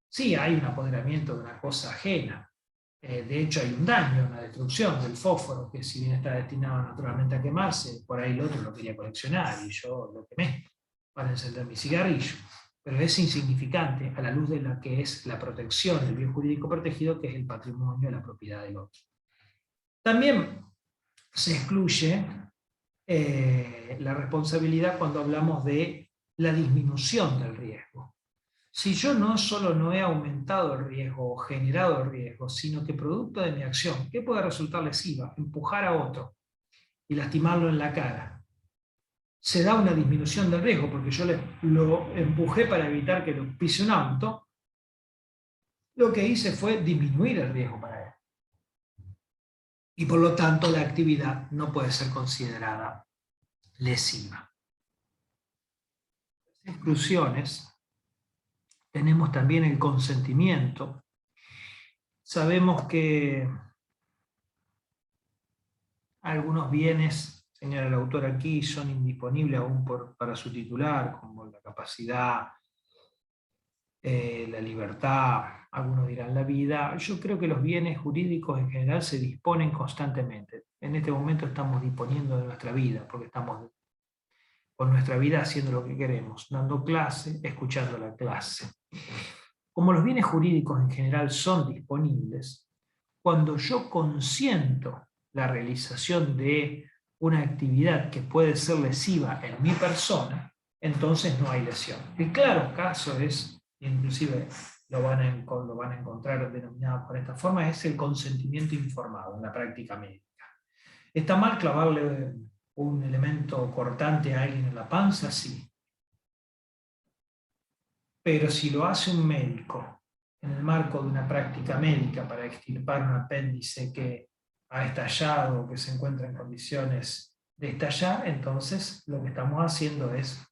Sí, hay un apoderamiento de una cosa ajena. De hecho, hay un daño, una destrucción del fósforo, que si bien está destinado naturalmente a quemarse, por ahí el otro lo quería coleccionar y yo lo quemé para encender mi cigarrillo. Pero es insignificante a la luz de la que es la protección del bien jurídico protegido, que es el patrimonio, la propiedad del otro. También se excluye la responsabilidad cuando hablamos de la disminución del riesgo. Si yo no solo no he aumentado el riesgo o generado el riesgo, sino que producto de mi acción, ¿qué puede resultar lesiva? Empujar a otro y lastimarlo en la cara. Se da una disminución del riesgo porque yo lo empujé para evitar que lo pise un auto. Lo que hice fue disminuir el riesgo para él. Y por lo tanto la actividad no puede ser considerada lesiva. Las exclusiones. Tenemos también el consentimiento. Sabemos que algunos bienes, señala el autor aquí, son indisponibles aún para su titular, como la capacidad, la libertad, algunos dirán la vida. Yo creo que los bienes jurídicos en general se disponen constantemente. En este momento estamos disponiendo de nuestra vida, porque estamos con nuestra vida haciendo lo que queremos, dando clase, escuchando la clase. Como los bienes jurídicos en general son disponibles, cuando yo consiento la realización de una actividad que puede ser lesiva en mi persona, entonces no hay lesión. El claro caso es, inclusive lo van a encontrar denominado por esta forma, es el consentimiento informado en la práctica médica. ¿Está mal clavarle un elemento cortante a alguien en la panza? Sí. Pero si lo hace un médico en el marco de una práctica médica para extirpar un apéndice que ha estallado o que se encuentra en condiciones de estallar, entonces lo que estamos haciendo es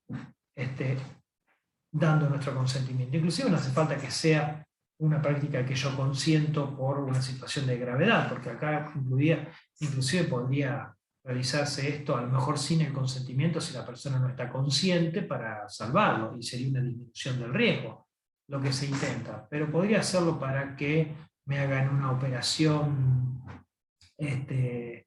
dando nuestro consentimiento. Inclusive no hace falta que sea una práctica que yo consiento por una situación de gravedad, porque acá inclusive podría realizarse esto a lo mejor sin el consentimiento si la persona no está consciente para salvarlo, y sería una disminución del riesgo lo que se intenta, pero podría hacerlo para que me hagan una operación en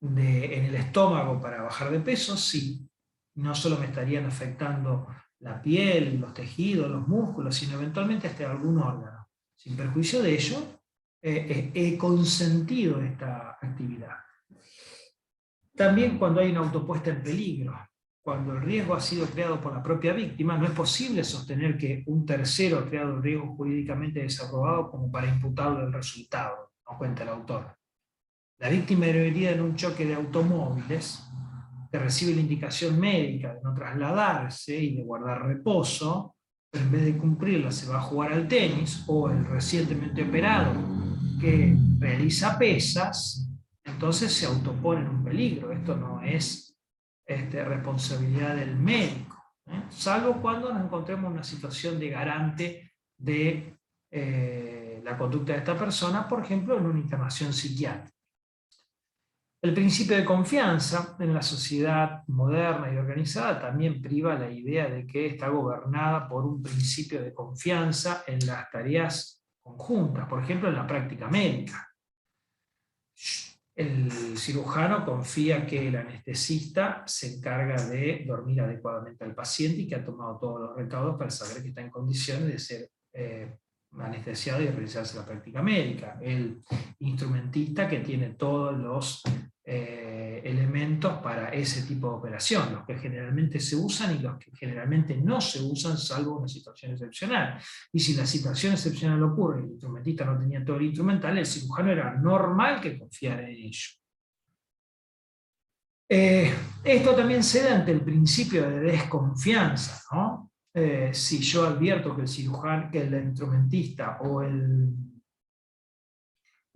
el estómago para bajar de peso. Sí, no solo me estarían afectando la piel, los tejidos, los músculos, sino eventualmente hasta algún órgano. Sin perjuicio de ello, he consentido esta actividad. También cuando hay una autopuesta en peligro, cuando el riesgo ha sido creado por la propia víctima, no es posible sostener que un tercero ha creado el riesgo jurídicamente desaprobado como para imputarle el resultado, no cuenta el autor. La víctima herida en un choque de automóviles, que recibe la indicación médica de no trasladarse y de guardar reposo, pero en vez de cumplirla se va a jugar al tenis, o el recientemente operado que realiza pesas, entonces se autopone en un peligro. Esto no es responsabilidad del médico, salvo cuando nos encontremos en una situación de garante de la conducta de esta persona, por ejemplo, en una internación psiquiátrica. El principio de confianza en la sociedad moderna y organizada también priva la idea de que está gobernada por un principio de confianza en las tareas conjuntas, por ejemplo, en la práctica médica. El cirujano confía que el anestesista se encarga de dormir adecuadamente al paciente y que ha tomado todos los recaudos para saber que está en condiciones de ser anestesiado y de realizarse la práctica médica. El instrumentista que tiene todos los elementos para ese tipo de operación, los que generalmente se usan y los que generalmente no se usan salvo una situación excepcional. Y si la situación excepcional ocurre y el instrumentista no tenía todo el instrumental, el cirujano era normal que confiara en ello. Esto también se da ante el principio de desconfianza, ¿no? Si yo advierto que el cirujano, que el instrumentista o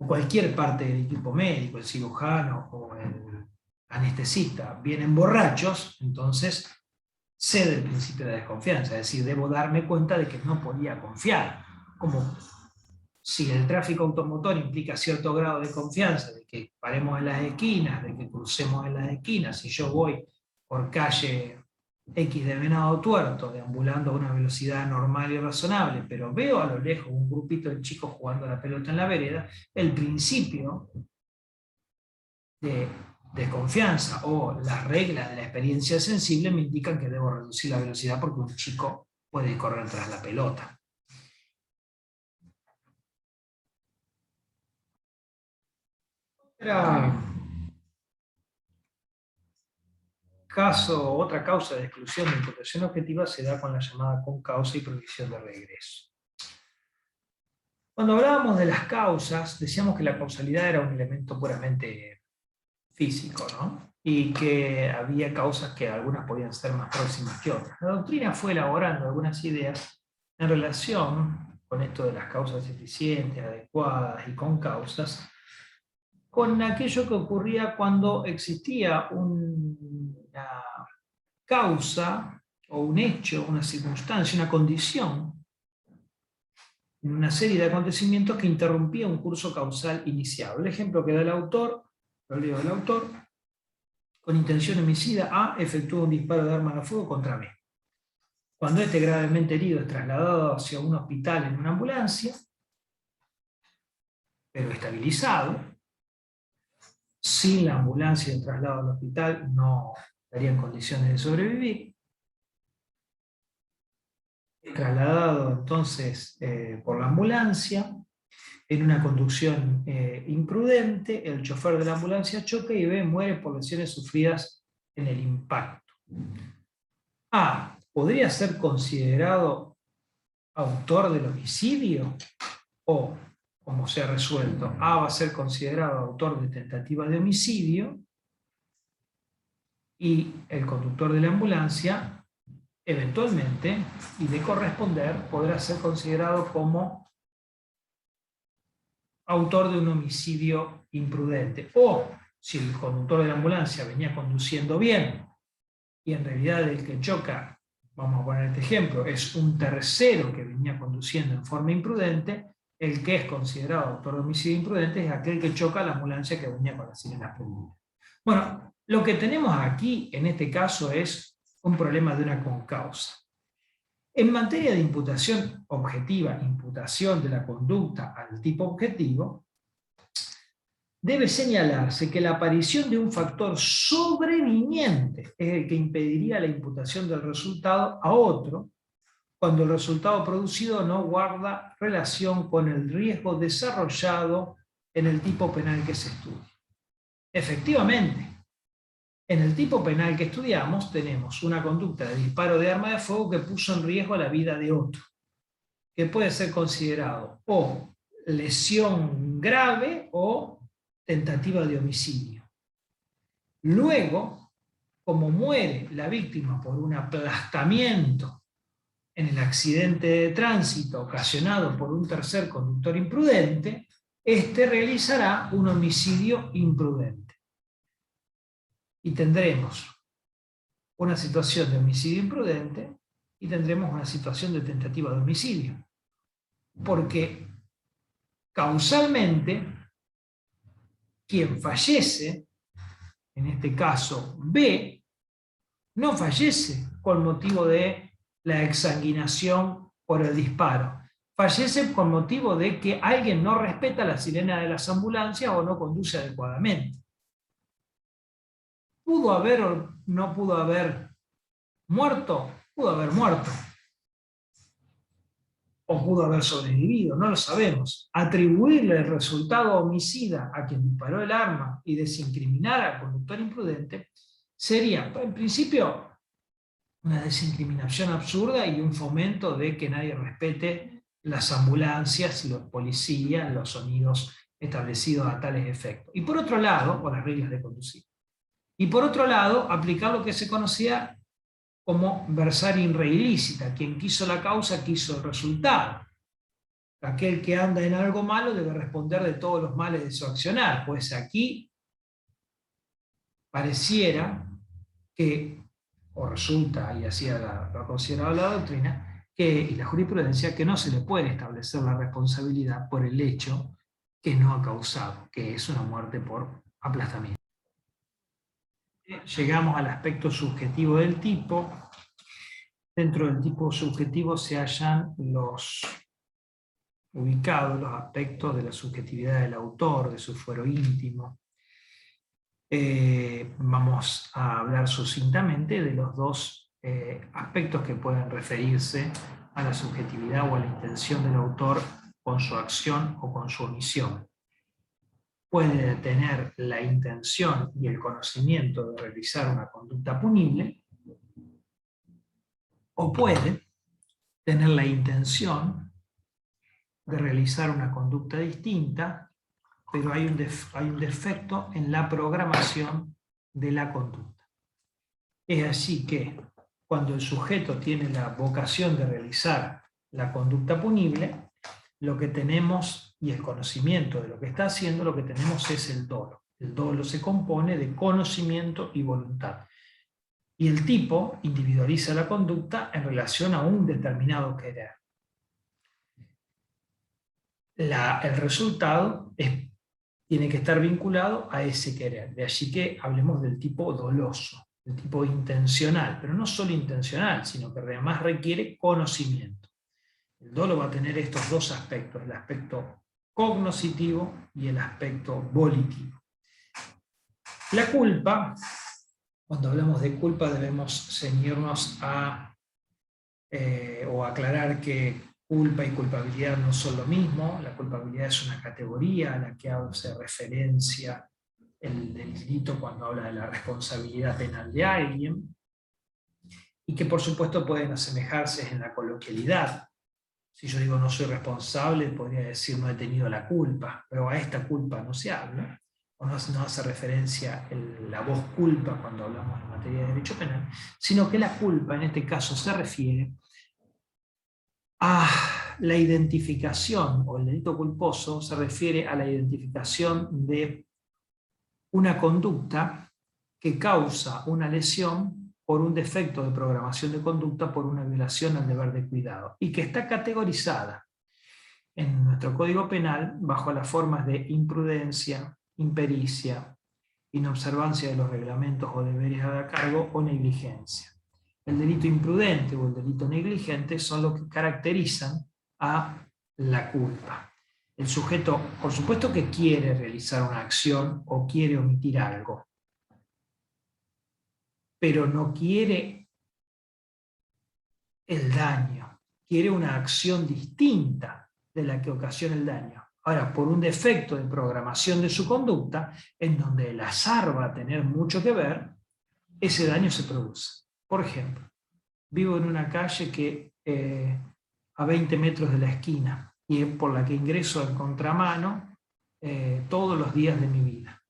cualquier parte del equipo médico, el cirujano o el anestesista, vienen borrachos, entonces cede el principio de desconfianza, es decir, debo darme cuenta de que no podía confiar. Como si el tráfico automotor implica cierto grado de confianza, de que paremos en las esquinas, de que crucemos en las esquinas, si yo voy por calle X de Venado Tuerto, deambulando a una velocidad normal y razonable, pero veo a lo lejos un grupito de chicos jugando a la pelota en la vereda, el principio de desconfianza o las reglas de la experiencia sensible me indican que debo reducir la velocidad porque un chico puede correr tras la pelota. Otra causa de exclusión de imputación objetiva se da con la llamada concausa y prohibición de regreso. Cuando hablábamos de las causas, decíamos que la causalidad era un elemento puramente físico, ¿no? Y que había causas que algunas podían ser más próximas que otras. La doctrina fue elaborando algunas ideas en relación con esto de las causas eficientes, adecuadas y con causas, con aquello que ocurría cuando existía una causa o un hecho, una circunstancia, una condición, en una serie de acontecimientos que interrumpía un curso causal iniciado. El ejemplo que da el autor, lo leo del autor: con intención homicida, A efectúa un disparo de arma de fuego contra B. Cuando este gravemente herido es trasladado hacia un hospital en una ambulancia, pero estabilizado, sin la ambulancia de traslado al hospital no estaría en condiciones de sobrevivir. Trasladado entonces por la ambulancia, en una conducción imprudente, el chofer de la ambulancia choca y B muere por lesiones sufridas en el impacto. A podría ser considerado autor del homicidio, o, como se ha resuelto, A va a ser considerado autor de tentativa de homicidio y el conductor de la ambulancia, eventualmente, y de corresponder, podrá ser considerado como autor de un homicidio imprudente. O, si el conductor de la ambulancia venía conduciendo bien y en realidad el que choca, vamos a poner este ejemplo, es un tercero que venía conduciendo en forma imprudente, el que es considerado autor de homicidio imprudente es aquel que choca a la ambulancia que venía con las sirenas prendidas. Bueno, lo que tenemos aquí, en este caso, es un problema de una concausa. En materia de imputación objetiva, imputación de la conducta al tipo objetivo, debe señalarse que la aparición de un factor sobreviniente es el que impediría la imputación del resultado a otro, cuando el resultado producido no guarda relación con el riesgo desarrollado en el tipo penal que se estudia. Efectivamente, en el tipo penal que estudiamos tenemos una conducta de disparo de arma de fuego que puso en riesgo la vida de otro, que puede ser considerado o lesión grave o tentativa de homicidio. Luego, como muere la víctima por un aplastamiento en el accidente de tránsito ocasionado por un tercer conductor imprudente, este realizará un homicidio imprudente. Y tendremos una situación de homicidio imprudente y tendremos una situación de tentativa de homicidio. Porque causalmente, quien fallece, en este caso B, no fallece con motivo de la exsanguinación por el disparo. Fallece con motivo de que alguien no respeta la sirena de las ambulancias o no conduce adecuadamente. ¿Pudo haber o no pudo haber muerto? Pudo haber muerto. O pudo haber sobrevivido, no lo sabemos. Atribuirle el resultado homicida a quien disparó el arma y desincriminar al conductor imprudente sería, en principio, una desincriminación absurda y un fomento de que nadie respete las ambulancias y los policías, los sonidos establecidos a tales efectos. Y por otro lado, o las reglas de conducir. Y por otro lado, aplicar lo que se conocía como versar in re illicita. Quien quiso la causa, quiso el resultado. Aquel que anda en algo malo debe responder de todos los males de su accionar. Pues aquí pareciera que, o resulta, y así lo ha considerado la doctrina, y la jurisprudencia, que no se le puede establecer la responsabilidad por el hecho que no ha causado, que es una muerte por aplastamiento. Llegamos al aspecto subjetivo del tipo. Dentro del tipo subjetivo se hallan ubicados los aspectos de la subjetividad del autor, de su fuero íntimo. Vamos a hablar sucintamente de los dos aspectos que pueden referirse a la subjetividad o a la intención del autor con su acción o con su omisión. Puede tener la intención y el conocimiento de realizar una conducta punible, o puede tener la intención de realizar una conducta distinta, pero hay un defecto en la programación de la conducta. Es así que cuando el sujeto tiene la vocación de realizar la conducta punible, lo que tenemos, y el conocimiento de lo que está haciendo, lo que tenemos es el dolo. El dolo se compone de conocimiento y voluntad. Y el tipo individualiza la conducta en relación a un determinado querer. El resultado tiene que estar vinculado a ese querer. De allí que hablemos del tipo doloso, del tipo intencional, pero no solo intencional, sino que además requiere conocimiento. El dolo va a tener estos dos aspectos, el aspecto cognoscitivo y el aspecto volitivo. La culpa, cuando hablamos de culpa debemos ceñirnos o aclarar que culpa y culpabilidad no son lo mismo. La culpabilidad es una categoría a la que hace referencia el delito cuando habla de la responsabilidad penal de alguien, y que por supuesto pueden asemejarse en la coloquialidad. Si yo digo no soy responsable, podría decir no he tenido la culpa, pero a esta culpa no se habla, o no hace referencia la voz culpa cuando hablamos en materia de derecho penal, sino que la culpa en este caso se refiere a la identificación, o el delito culposo se refiere a la identificación de una conducta que causa una lesión por un defecto de programación de conducta, por una violación al deber de cuidado, y que está categorizada en nuestro Código Penal bajo las formas de imprudencia, impericia, inobservancia de los reglamentos o deberes a cargo o negligencia. El delito imprudente o el delito negligente son los que caracterizan a la culpa. El sujeto, por supuesto que quiere realizar una acción o quiere omitir algo, pero no quiere el daño, quiere una acción distinta de la que ocasiona el daño. Ahora, por un defecto de programación de su conducta, en donde el azar va a tener mucho que ver, ese daño se produce. Por ejemplo, vivo en una calle que a 20 metros de la esquina y es por la que ingreso en contramano todos los días de mi vida.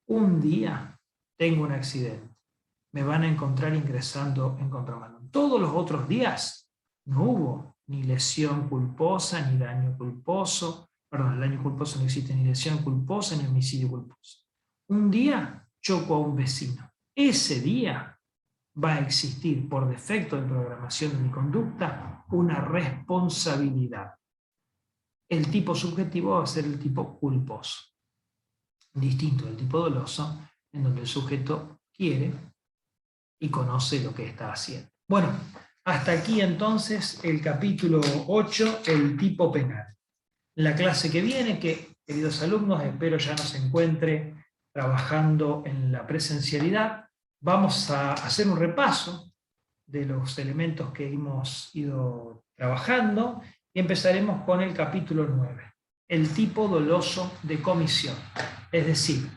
Un día tengo un accidente, me van a encontrar ingresando en contramano. Todos los otros días no hubo ni lesión culposa, ni daño culposo, perdón, el daño culposo no existe, ni lesión culposa, ni homicidio culposo. Un día choco a un vecino. Ese día va a existir, por defecto de programación de mi conducta, una responsabilidad. El tipo subjetivo va a ser el tipo culposo, distinto del tipo doloso, en donde el sujeto quiere y conoce lo que está haciendo. Bueno, hasta aquí entonces el capítulo 8, el tipo penal. La clase que viene, que queridos alumnos, espero ya nos encuentre trabajando en la presencialidad, vamos a hacer un repaso de los elementos que hemos ido trabajando y empezaremos con el capítulo 9, el tipo doloso de comisión. Es decir,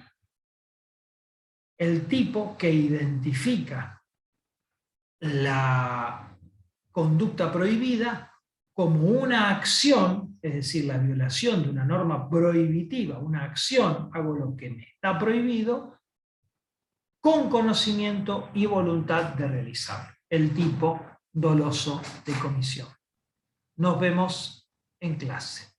el tipo que identifica la conducta prohibida como una acción, es decir, la violación de una norma prohibitiva, una acción, hago lo que me está prohibido, con conocimiento y voluntad de realizarlo. El tipo doloso de comisión. Nos vemos en clase.